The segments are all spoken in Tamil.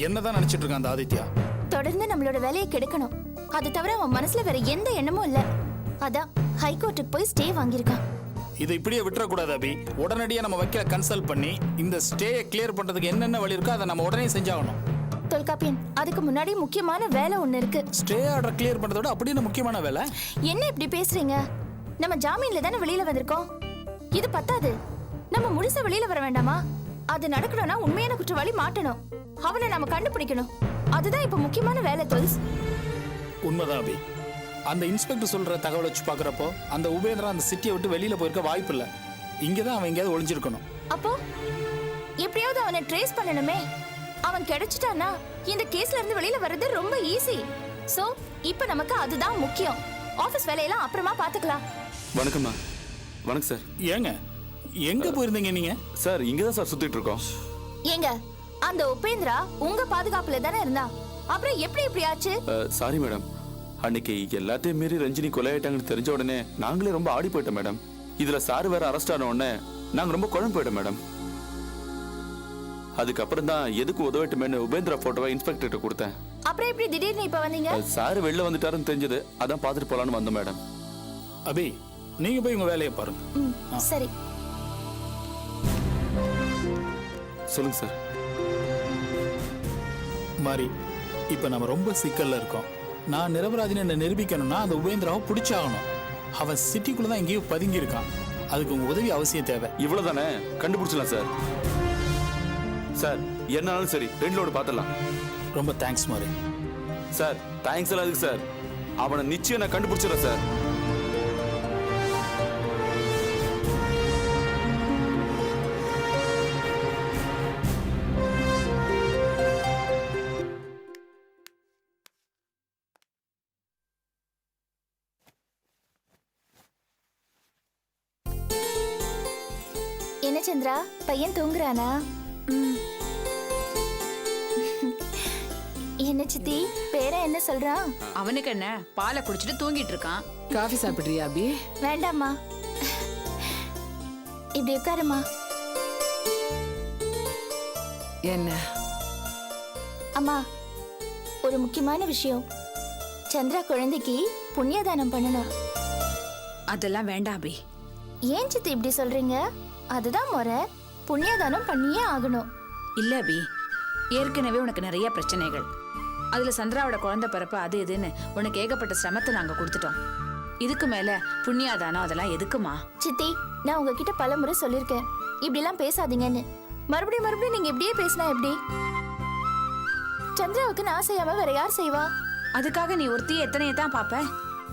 என்னதான் நினைச்சிட்டு இருக்கான் அந்த ஆதித்யா? தொடர்ந்து நம்மளோட வேலையை கெடுக்கணும். அது தவிர அவன் மனசுல வேற எந்த எண்ணமும் இல்ல. அதான் ஹைகோர்ட்டுக்கு போய் ஸ்டே வாங்கியிருக்கான். இதை இப்படியே விட்டுறக்கூடாது அபி. உடனடியாக நம்ம வக்கீல கன்சல்ட் பண்ணி இந்த ஸ்டேயை கிளியர் பண்றதுக்கு என்னென்ன வழி இருக்கோ அதை நம்ம உடனே செஞ்சாகணும். தொல்காப்பியன், அதுக்கு முன்னாடி முக்கியமான வேலை ஒண்ணு இருக்கு. ஸ்டே ஆர்டர் கிளியர் பண்றதோட அப்படின்னு முக்கியமான வேலை என்ன இப்படி பேசுறீங்க? நம்ம ஜாமீன்ல தானே வெளியில வந்திருக்கோம். இது பத்தாது, நம்ம முழுசா வெளியில வர வேண்டாமா? அது நடக்கணும்னா உண்மையான குற்றவாளி மாட்டணும். அவனை நம்ம கண்டுபிடிக்கணும். அதுதான் இப்ப முக்கியமான வேலை தொல்ஸ். உண்மைதான் அபி. அந்த இன்ஸ்பெக்டர் சொல்ற தகவல் வச்சு பாக்குறப்போ அந்த உபேந்திரா அந்த சிட்டியை விட்டு வெளியில போயிருக்க வாய்ப்பு இல்ல. இங்கதான் அவன் எங்கேயாவது ஒளிஞ்சிருக்கணும். அப்போ எப்படியாவது அவனை ட்ரேஸ் பண்ணணுமே. அவன் கிடைச்சிட்டானா இந்த கேஸ்ல இருந்து வெளியில வர்றது ரொம்ப ஈஸி. சோ இப்போ நமக்கு அதுதான் முக்கியம். ஆபீஸ் வேலையெல்லாம் அப்புறமா பாத்துக்கலாம். வணக்கம்மா. வணக்கம் சார். ஏங்க எங்க போயிருந்தீங்க நீங்க? சார் இங்க தான் சார் சுத்திட்டு இருக்கோம். ஏங்க அந்த உபேந்திரா உங்க பாதுகாப்புல தானே இருந்தா, அப்புறம் எப்படி இப்படி ஆச்சு? சாரி மேடம், அன்னைக்கு எல்லாத்தையும் மீறி ரஞ்சினி கொலையாயிட்டாங்கன்னு தெரிஞ்ச உடனே நாங்களே ரொம்ப ஆடி போயிட்டோம் மேடம். இதுல சார் வேற அரெஸ்ட் ஆன உடனே நாங்க ரொம்ப குழம்பு போயிட்டோம் மேடம். அதுக்கப்புறம் தான் எதுக்கு உதவட்டுமேனு உபேந்திரா போட்டோவை இன்ஸ்பெக்டர்கிட்ட கொடுத்தேன். அப்புறம் எப்படி திடீர்னு இப்ப வந்தீங்க? சார் வெளில வந்துட்டாருன்னு தெரிஞ்சது, அதான் பார்த்துட்டு போலான்னு வந்தோம் மேடம். அபி நீங்க போய் உங்க வேலையை பாருங்க. சரி சொல்லுங்க சார். மாரி, இப்ப நம்ம ரொம்ப சிக்கல்ல இருக்கோம். நான் நிரபராதின்னு நிரூபிக்கணும்னா அந்த உபேந்திராவை பிடிச்சாகணும். அவன் சிட்டிக்குள்ளதான் எங்கேயோ பதுங்கி இருக்கான். அதுக்கு உங்க உதவி அவசியம் தேவை. இவ்வளவுதானே, கண்டுபிடிச்சலாம் சார். சார் என்னாலும் சரி, ரெண்டு லோடு பார்த்துடலாம். ரொம்ப தேங்க்ஸ் மாரி. சார் தேங்க்ஸ் எல்லாம் இருக்கு சார். அவனை நிச்சயம் நான் கண்டுபிடிச்சிடறேன் சார். என்ன சந்திரா, பையன் தூங்குறானா? என்ன சித்தி, பேரை என்ன சொல்றான்? அவனுக்கு என்ன, பாலை குடிச்சிட்டு தூங்கிட்டு இருக்கான். காஃபி சாப்பிடுறியா அபி? வேண்டாம்மா, இப்படி உட்காருமா. என்ன? அம்மா, ஒரு முக்கியமான விஷயம். சந்திரா குழந்தைக்கு புண்ணியதானம் பண்ணணும். அதெல்லாம் வேண்டாம் அபி. ஏன் சித்தி இப்படி சொல்றீங்க? அதுதான் முறை. புண்ணியதானம் பண்ணியே ஆகணும். இல்ல அபி, ஏற்கனவே உனக்கு நிறைய பிரச்சனைகள். அதுல சந்திராவோட குழந்தை பிறப்பு அது இதுன்னு உனக்கு ஏகப்பட்ட சிரமத்தை நாங்க கொடுத்துட்டோம். இதுக்கு மேல புண்ணியாதானம் அதெல்லாம் எதுக்குமா? சித்தி, நான் உங்ககிட்ட பல முறை சொல்லிருக்கேன் இப்படி எல்லாம் பேசாதீங்கன்னு. மறுபடியும் மறுபடியும் நீங்க இப்படியே பேசினா எப்படி? சந்திராவுக்கு நான் செய்யாம வேற யார் செய்வா? அதுக்காக நீ ஒருத்தி எத்தனையை தான் பாப்ப?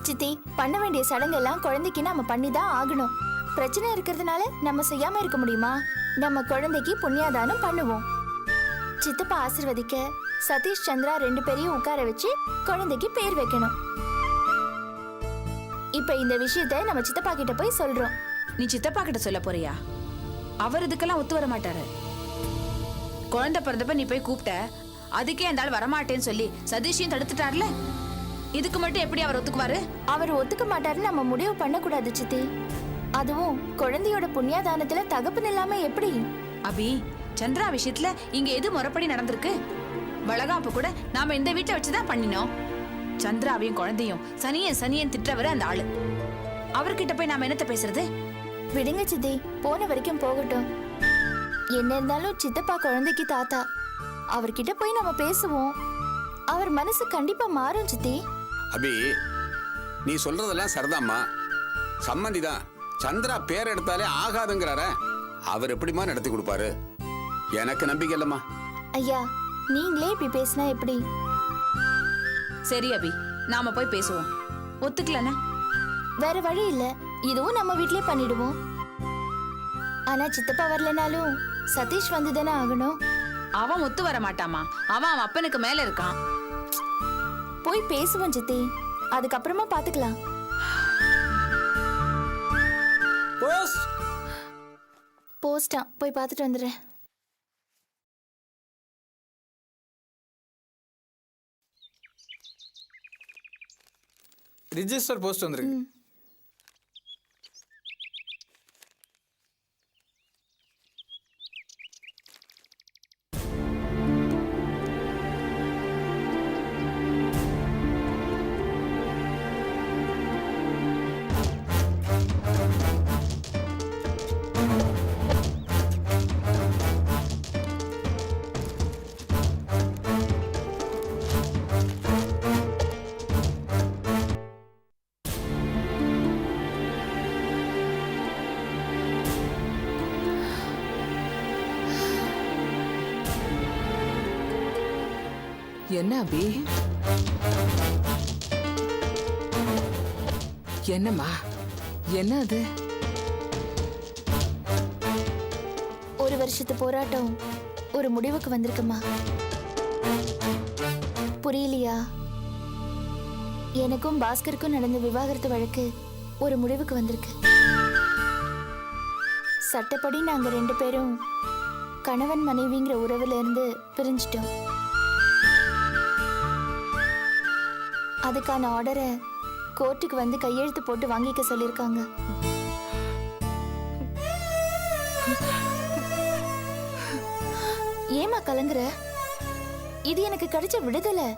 சித்தி, பண்ண வேண்டிய சடங்கெல்லாம் குழந்தைக்கு நாம பண்ணிதான் ஆகணும். பிரச்சனை இருக்கிறதுனால நம்ம செய்யாம இருக்க முடியுமா? நம்ம குழந்தைக்கு புண்ணியாதானம் பண்ணுவோம். சித்தப்பா ஆசிர்வதிக்க சதீஷ் சந்திரா 2 பேரையும் உட்கார வச்சு குழந்தைக்கு பேர் வைக்கணும். இப்ப இந்த விஷயத்தை நம்ம சித்தப்பா கிட்ட போய் சொல்றோம். நீ சித்தப்பா கிட்ட சொல்ல போறியா? அவர் இதுக்கெல்லாம் ஒத்து வர மாட்டாரு. குழந்தை பிறந்தப்ப நீ போய் கூப்பிட்ட, அதுக்கே அந்த ஆள் வரமாட்டேன்னு சொல்லி சதீஷையும் தடுத்துட்டார்ல. இதுக்கு மட்டும் எப்படி அவர் ஒத்துக்குவாரு? அவர் ஒத்துக்க மாட்டாருன்னு நம்ம முடிவு பண்ண கூடாது சித்தி. அதுவும் குழந்தையோட புண்ணியதானத்துல தகப்பன் இல்லாம எப்படி? அபி, சந்திரா விஷயத்துல இங்க எது முறைப்படி நடந்திருக்கு? வளகாப்பு கூட நாம இந்த வீட்டை வச்சுதான் பண்ணினோம். சந்திராவையும் குழந்தையும் சனியன் திட்டவர அந்த ஆளு. அவர்கிட்ட போய் நாம என்னத்த பேசுறது? விடுங்க சித்தி, போன வரைக்கும் போகட்டும். என்ன இருந்தாலும் சித்தப்பா குழந்தைக்கு தாத்தா. அவர்கிட்ட போய் நம்ம பேசுவோம். அவர் மனசு கண்டிப்பா மாறும் சித்தி. அபி, நீ சொல்றதெல்லாம் சரிதாம்மா. சம்மந்திதான். சந்திரா பேர் எடுத்தாலே ஆகாதுங்கிறார. அவர் எப்படிமா நடத்தி கொடுப்பாரு? எனக்கு நம்பிக்கை இல்லம்மா. ஐயா, நீங்களே இப்படி பேசினா எப்படி? சரி அபி, நாம போய் பேசுவோம். ஒத்துக்கலனா வேற வழி இல்ல, இதுவும் நம்ம வீட்லயே பண்ணிடுவோம். ஆனா சித்தப்பா வரலனாலும் சதீஷ் வந்துதானே ஆகணும். அவன் ஒத்து வர மாட்டாமா. அவன் அப்பனுக்கு மேல இருக்கான். போய் பேசுவோம் சித்தி, அதுக்கப்புறமா பாத்துக்கலாம். போஸ்டா, போய் பார்த்துட்டு வந்துடுறேன். ரிஜிஸ்டர் போஸ்ட் வந்திருக்கு. என்ன அபி? என்னம்மா? என்ன அது? ஒரு வருஷத்து போராட்டம் ஒரு முடிவுக்கு வந்திருக்குமா? புரியலையா? எனக்கும் பாஸ்கருக்கும் நடந்த விவாகரத்து வழக்கு ஒரு முடிவுக்கு வந்திருக்கு. சட்டப்படி நாங்க 2 பேரும் கணவன் மனைவிங்கிற உறவுல இருந்து பிரிஞ்சிட்டோம். அதுக்கான ஆர்டரை கோர்ட்டுக்கு வந்து கையெழுத்து போட்டு வாங்கிக்க சொல்லியிருக்காங்க. ஏமா கலங்குற? இது எனக்கு கிடைச்ச விடுதலை.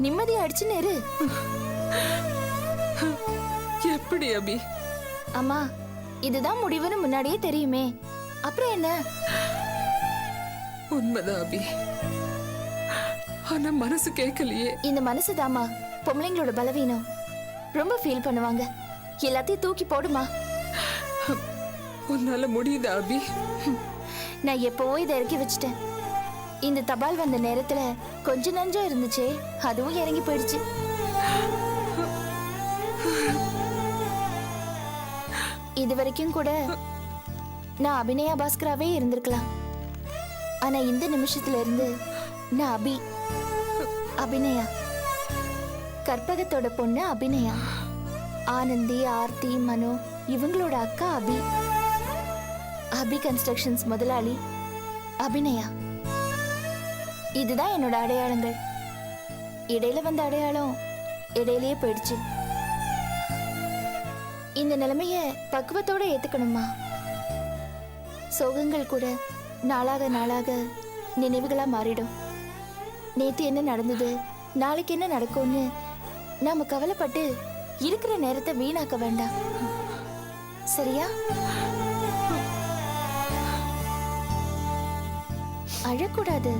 நிம்மதி அடிச்சுன்னு இரு. எப்படி அபி? அம்மா, இதுதான் முடிவுன்னு முன்னாடியே தெரியுமே, அப்புறம் என்ன? உண்மைதான் அபி. ஆனா மனசு கேட்கலையே. இந்த மனசுதாம்மா பொம்பளைங்களோட பலவீனம். ரொம்ப ஃபீல் பண்ணுவாங்க. எல்லாத்தையும் தூக்கி போடுமா. உன்னால முடியுதா அபி? நான் எப்பவோ இதை இறக்கி வச்சிட்டேன். இந்த தபால் வந்த நேரத்துல கொஞ்ச நஞ்சம் இருந்துச்சே, அதுவும் இறங்கி போயிடுச்சு. இது வரைக்கும் கூட நான் அபிநயா பாஸ்கராவே இருந்திருக்கலாம். ஆனா இந்த நிமிஷத்துல இருந்து நான் அபிநயா, கற்பகத்தோட பொண்ணு அபிநயா. ஆனந்தி, ஆர்த்தி, மனோ இவங்களோட அக்கா அபி கன்ஸ்ட்ரக்ஷன்ஸ் முதலாளி அபிநயா. இதுதான் என்னோட அடையாளங்கள். இடையில வந்த அடையாளம் இடையிலேயே போயிடுச்சு. இந்த நிலைமைய பக்குவத்தோட ஏத்துக்கணுமா? சோகங்கள் கூட நாளாக நாளாக நினைவுகளா மாறிடும். நேத்து என்ன நடந்தது, நாளைக்கு என்ன நடக்கும்னு நாம கவலைப்பட்டு இருக்கிற நேரத்தை வீணாக்க வேண்டாம். சரியா? அழக்கூடாது.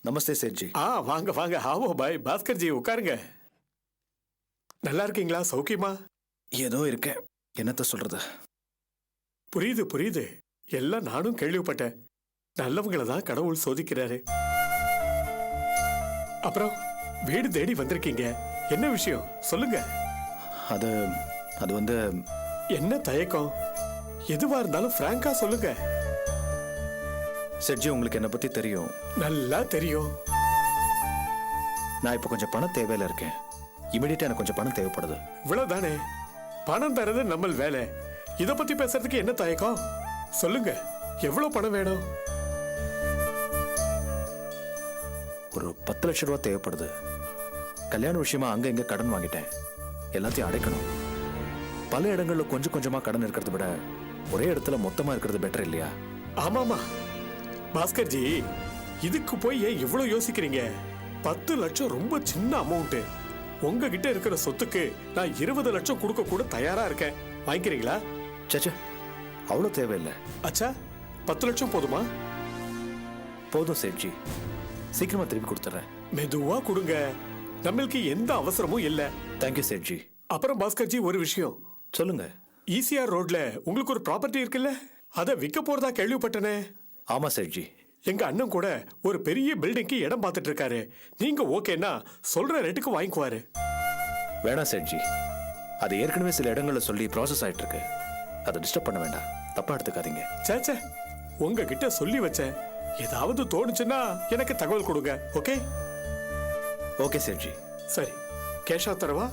நமஸ்தே சேட்ஜி. வாங்க வாங்க. ஆவோ பாய். பாஸ்கர் ஜி உட்காருங்க. நல்லா இருக்கீங்களா? சௌக்கியமா? ஏதோ இருக்கேன், என்னத்த சொல்றது. புரியுது புரியுது. எல்லாம் நானும் கேள்விப்பட்டேன். நல்லவங்களை தான் கடவுள் சோதிக்கிறாரு. அப்புறம் வீடு தேடி வந்திருக்கீங்க, என்ன விஷயம் சொல்லுங்க. அது அது வந்து என்ன தயக்கம்? எதுவா இருந்தாலும் பிராங்கா சொல்லுங்க. சேட்ஜி, உங்களுக்கு என்ன பத்தி தெரியும். நல்லா தெரியும். நான் இப்ப கொஞ்சம் பண தேவையில இருக்கேன். இமிடியேட்டா எனக்கு கொஞ்சம் பணம் தேவைப்படுது. இவ்வளவுதானே? பணம் தரது நம்ம வேலை. இத பத்தி பேசுறதுக்கு என்ன தயக்கம்? சொல்லுங்க, எவ்வளவு பணம் வேணும்? ஒரு 10 லட்சம் ரூபாய் தேவைப்படுது. கல்யாண விஷயமா அங்க இங்க கடன் வாங்கிட்டேன். எல்லாத்தையும் அடைக்கணும். பல இடங்கள்ல கொஞ்சம் கொஞ்சமா கடன் இருக்கிறத விட ஒரே இடத்துல மொத்தமா இருக்கிறது பெட்டர் இல்லையா? ஆமாமா பாஸ்கர் ஜி, இதுக்கு போய் ஏன் இவ்வளவு யோசிக்கிறீங்க? 10 லட்சம் ரொம்ப சின்ன அமௌண்ட். உங்ககிட்ட இருக்கிற சொத்துக்கு நான் 20 லட்சம் கொடுக்க கூட தயாரா இருக்கேன். வாங்கிக்கிறீங்களா? சேச்சே, அவ்வளவு தேவையில்லை. அச்சா, 10 லட்சம் போதுமா? போதும் சேட்ஜி, சீக்கிரமா திருப்பி கொடுத்துறேன். மெதுவா கொடுங்க, நம்மளுக்கு எந்த அவசரமும் இல்ல. தேங்க்யூ சேட்ஜி. அப்புறம் பாஸ்கர் ஜி, ஒரு விஷயம் சொல்லுங்க. ஈசிஆர் ரோட்ல உங்களுக்கு ஒரு ப்ராப்பர்ட்டி இருக்குல்ல, அதை விற்க போறதா கேள்விப்பட்டனே. ஆமா சேட்ஜி. எங்க அண்ணன் கூட ஒரு பெரிய பில்டிங்க்கு இடம் பார்த்துட்டு இருக்காரு. நீங்க ஓகேன்னா சொல்ற ரேட்டுக்கு வாங்கிக்குவாரு. வேணாம் சேட்ஜி, அது ஏற்கனவே சில இடங்கள்ல சொல்லி ப்ராசஸ் ஆயிட்டு இருக்கு. அதை டிஸ்டர்ப் பண்ண வேண்டாம், தப்பா எடுத்துக்காதீங்க. சேச்சே, உங்ககிட்ட சொல்லி வச்சேன். ஏதாவது தோணுச்சுன்னா எனக்கு தகவல் கொடுங்க. ஓகே? ஓகே சேட்ஜி. சரி, கேஷா தரவா?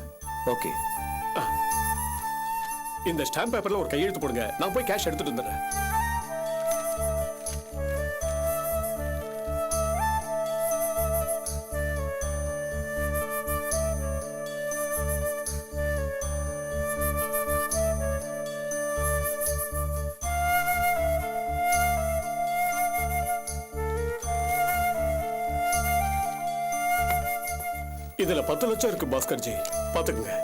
ஓகே. இந்த ஸ்டாம்ப் பேப்பர்ல ஒரு கையெழுத்து போடுங்க, நான் போய் கேஷ் எடுத்துட்டு வந்துடுறேன். இதுல 10 லட்சம் இருக்கு பாஸ்கர் ஜி, பாத்துக்குங்க.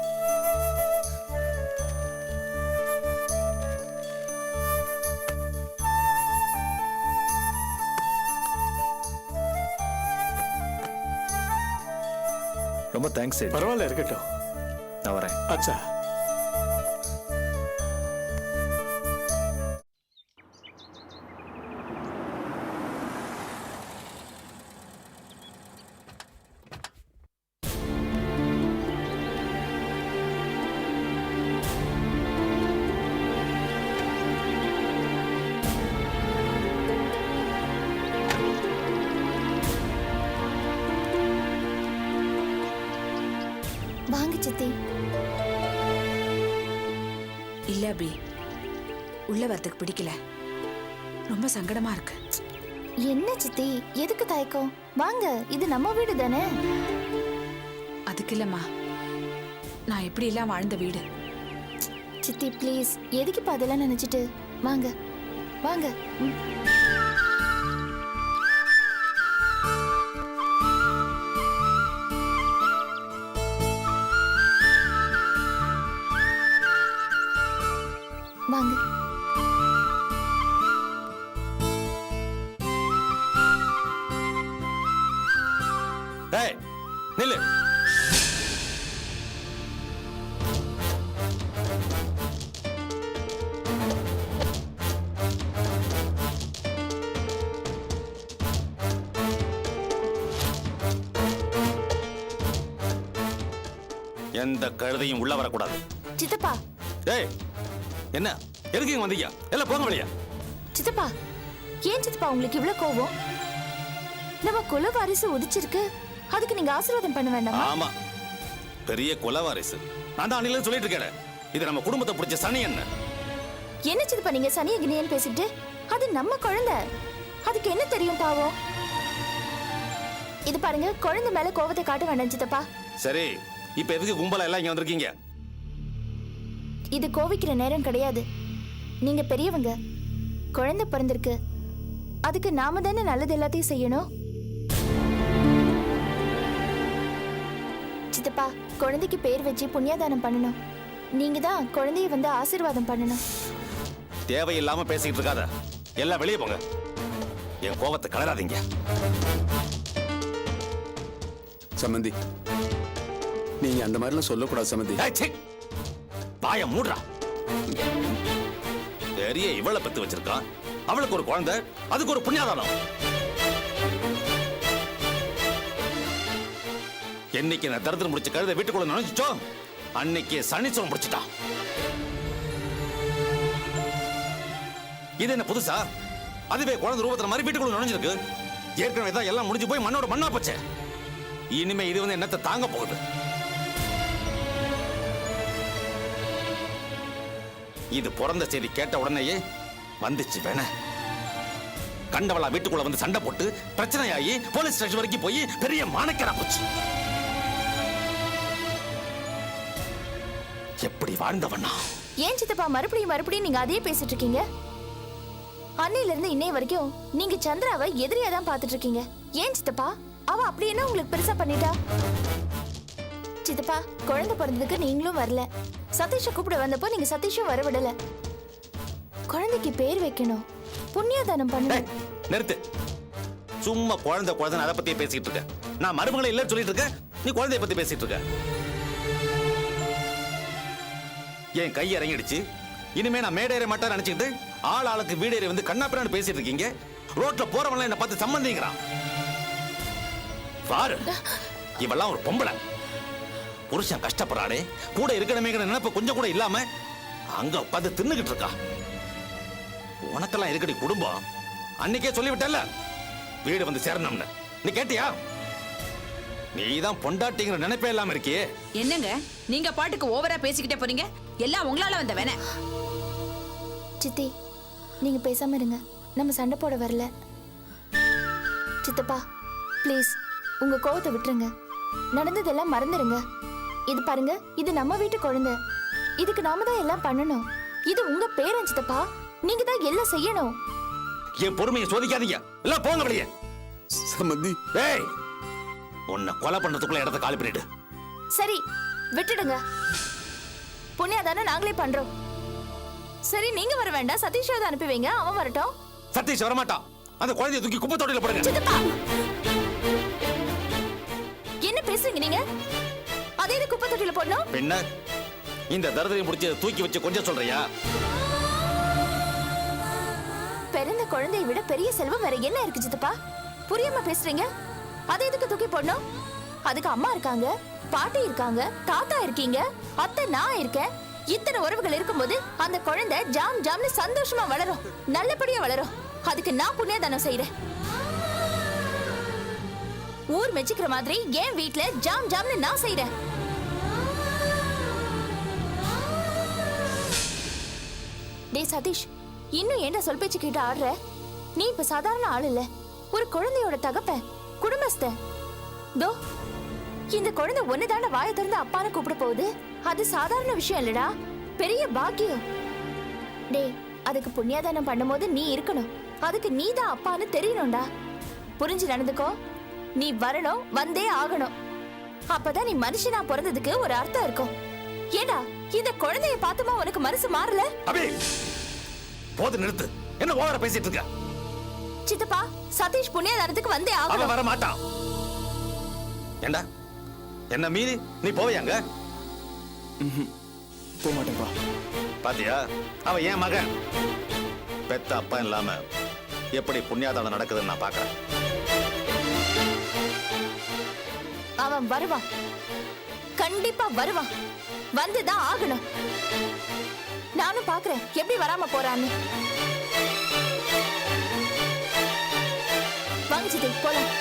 ரொம்ப தேங்க்ஸ் சேட். பரவாயில்ல, இருக்கட்டும். நான் வரேன். அச்சா. வாங்க சித்தி. இல்ல அபி, உள்ள வரதுக்கு பிடிக்கல, ரொம்ப சங்கடமா இருக்கு. என்ன சித்தி, எதுக்கு தயக்கம்? வாங்க, இது நம்ம வீடு தானே. அதுக்கு இல்லம்மா, நான் எப்படி எல்லாம் வாழ்ந்த வீடு. சித்தி ப்ளீஸ், எதுக்கு இப்ப அதெல்லாம் நினைச்சிட்டு? வாங்க வாங்க. ம். வாங்க. டேய் நில்லு. எந்த கழுதையும் உள்ள வரக்கூடாது. சித்தப்பா. டேய் என்ன எதுக்கு இங்க வந்தீங்க? எல்லாம் போங்க வெளிய. சித்தப்பா, ஏன் சித்தப்பா உங்களுக்கு இவ்வளவு கோவம்? நம்ம குல வாரிசு உதிச்சிருக்கு, அதுக்கு நீங்க ஆசீர்வாதம் பண்ண வேண்டாமா? ஆமா, பெரிய கொலவாரிசு. நான் தான் அன்னில சொல்லிட்டு இருக்கேன், இது நம்ம குடும்பத்தை பிடிச்ச சனி. என்ன சித்தப்பா நீங்க சனிய கினியன்னு பேசிட்டு? அது நம்ம குழந்தை, அதுக்கு என்ன தெரியும் பாவம்? இது பாருங்க, குழந்தை மேல கோவத்தை காட்ட வேண்டாம் சித்தப்பா. சரி, இப்ப எதுக்கு கும்பலா எல்லாம் இங்க வந்திருக்கீங்க? இது கோவிக்கிற நேரம் கிடையாது. நீங்க பெரியவங்க, குழந்தை பிறந்திருக்கு, அதுக்கு நாம தானே நல்லது எல்லாத்தையும் செய்யணும். சித்தப்பா, குழந்தைக்கு பேர் வச்சு புண்ணியதானம் பண்ணணும். நீங்க தான் குழந்தைய வந்து ஆசீர்வாதம் பண்ணணும். தேவையில்லாம பேசிக்கிட்டு இருக்காத, எல்லாம் வெளியே போங்க. என் கோபத்தை கலராதீங்க. சம்பந்தி, நீங்க அந்த மாதிரிலாம் சொல்லக்கூடாது சம்பந்தி. பாய மூடுறா. பெரிய இவளை பத்தி வச்சிருக்கான், அவளுக்கு ஒரு குழந்தை, அதுக்கு ஒரு புண்ணியதானம். என்னைக்கு நான் தரத்துல முடிச்ச கழுதை வீட்டுக்குள்ள நுழைஞ்சிட்டோ, அன்னைக்கு சனீஸ்வரன் முடிச்சிட்டான். இது என்ன புதுசா? அதுவே குழந்தை ரூபத்துல மாதிரி வீட்டுக்குள்ள நுழைஞ்சிருக்கு. ஏற்கனவே தான் எல்லாம் முடிஞ்சு போய் மண்ணோட மண்ணா போச்சு. இனிமே இது வந்து என்னத்தை தாங்க போகுது? இது பிறந்த செய்தி கேட்ட உடனேயே வந்துச்சு வேண. கண்டவளா வீட்டுக்குள்ள வந்து சண்டை போட்டு பிரச்சனையாகி போலீஸ் ஸ்டேஷன் வரைக்கும் போய் பெரிய மானக்கரா போச்சு. எப்படி வாழ்ந்தவனா? ஏன் சித்தப்பா மறுபடியும் நீங்க அதையே பேசிட்டு இருக்கீங்க? அன்னையில இருந்து இன்னைய வரைக்கும் நீங்க சந்திராவை எதிரியா தான் பாத்துட்டு இருக்கீங்க. ஏன் சித்தப்பா, அவ அப்படி என்ன உங்களுக்கு பெருசா பண்ணிட்டா? சித்தப்பா, குழந்தை பிறந்ததுக்கு நீங்களும் வரல. சதீஷை கூப்பிட வந்தப்போ நீங்க சதீஷும் வர விடல. குழந்தைக்கு பேர் வைக்கணும், புண்ணியதானம் பண்ணணும். நிறுத்து. சும்மா குழந்தை குழந்தை அதை பத்தியே பேசிட்டு இருக்க. நான் மருமகளை இல்லைன்னு சொல்லிட்டு இருக்கேன், நீ குழந்தைய பத்தி பேசிட்டு இருக்க. என் கை இறங்கிடுச்சு, இனிமே நான் மேடேற மாட்டேன் நினைச்சுக்கிட்டு ஆள் ஆளுக்கு வீடேறி வந்து கண்ணாப்பிரான்னு பேசிட்டு இருக்கீங்க. ரோட்ல போறவங்க என்ன பார்த்து சம்பந்திங்கிறான். பாரு, இவெல்லாம் ஒரு பொம்பளை. புருஷன் கஷ்டப்படுறானே, கூட இருக்கணுமேங்கிற நினைப்பு கொஞ்சம் கூட இல்லாம அங்க உட்காந்து தின்னுகிட்டு இருக்கா. உனக்கெல்லாம் இருக்கடி குடும்பம்? அன்னைக்கே சொல்லிவிட்டல வீடு வந்து சேரணும்னு. நீ கேட்டியா? நீதான் பொண்டாட்டிங்கிற நினைப்பே இல்லாம இருக்கியே. என்னங்க நீங்க பாட்டுக்கு ஓவரா பேசிக்கிட்டே போறீங்க? எல்லாம் உங்களால வந்த வேணே. சித்தி, நீங்க பேசாம இருங்க, நம்ம சண்டை போட வரல. சித்தப்பா ப்ளீஸ், உங்க கோவத்தை விட்டுருங்க, நடந்ததெல்லாம் மறந்துருங்க. இது பாருங்க, இது நம்ம வீட்டு குழந்தை, இதுக்கு நாம தான் எல்லாம் பண்ணணும். இது உங்க பேரன் சித்தப்பா, நீங்க தான் எல்லாம் செய்யணும். என் பொறுமையை சோதிக்காதீங்க, எல்லாம் போங்க வெளியே. சம்பந்தி, ஏய், உன்னை கொலை பண்றதுக்குள்ள இடத்த காலி பண்ணிட்டு. சரி விட்டுடுங்க, புண்ணியதானே நாங்களே பண்றோம். சரி, நீங்க வர வேண்டாம், சதீஷாவது அனுப்பி வைங்க, அவன் வரட்டும். சதீஷ் வரமாட்டான். அந்த குழந்தைய தூக்கி குப்பை தொட்டில போடுங்க. சித்தப்பா, என்ன பேசுறீங்க நீங்க? அதே இது குப்பை தொட்டியில போடணும். பின்ன இந்த தரதரையும் முடிச்சு தூக்கி வச்சு கொஞ்சம் சொல்றியா? பிறந்த குழந்தையை விட பெரிய செல்வம் வேற என்ன இருக்கு சித்தப்பா? புரியாம பேசுறீங்க. அதை எதுக்கு தூக்கி போடணும்? அதுக்கு அம்மா இருக்காங்க, பாட்டி இருக்காங்க, தாத்தா இருக்கீங்க, அத்தை நான் இருக்கேன். இத்தனை உறவுகள் இருக்கும்போது அந்த குழந்தை ஜாம் ஜாம்னு சந்தோஷமா வளரும், நல்லபடியா வளரும். அதுக்கு நான் புண்ணியதானம் செய்யறேன். ஊர் மெச்சிக்கிற மாதிரி என் வீட்ல ஜாம் ஜாம்னு நான் செய்யறேன். டேய் சதீஷ், இன்னும் ஏன்டா சொல் பேச்சு கேட்டு ஆடுற? நீ இப்ப சாதாரண ஆள் இல்ல, ஒரு குழந்தையோட தகப்பன், குடும்பஸ்தன். தோ இந்த குழந்தை ஒண்ணுதான வாயை திறந்து அப்பான்னு கூப்பிட போகுது. அது சாதாரண விஷயம் இல்லடா, பெரிய பாக்கியம். டேய், அதுக்கு புண்ணியதானம் பண்ணும்போது நீ இருக்கணும். அதுக்கு நீ தான் அப்பான்னு தெரியணும்டா. புரிஞ்சு நடந்துக்கோ. நீ வரணும், வந்தே ஆகணும். அப்பதான் நீ மனுஷனா பிறந்ததுக்கு ஒரு அர்த்தம் இருக்கும். ஏடா, இந்த குழந்தைய பார்த்துமா உனக்கு மனசு மாறல? அபி, போது நிறுத்து. என்ன ஓவரா பேசிட்டு இருக்க? சித்தப்பா, சதீஷ் புண்ணியதானத்துக்கு வந்தே அவன் ஆகணும். வர மாட்டான். ஏண்டா, என்ன மீறி நீ போவையாங்க? போக மாட்டேன்ப்பா. பாத்தியா, அவன் என் மகன். பெத்த அப்பா இல்லாம எப்படி புண்ணியாதானம் நடக்குதுன்னு நான் பாக்குறேன். அவன் வருவான், கண்டிப்பா வருவான், வந்துதான் ஆகணும். நானும் பாக்குறேன் எப்படி வராம போறான்னு. வாங்க சித்தி, போலாம்.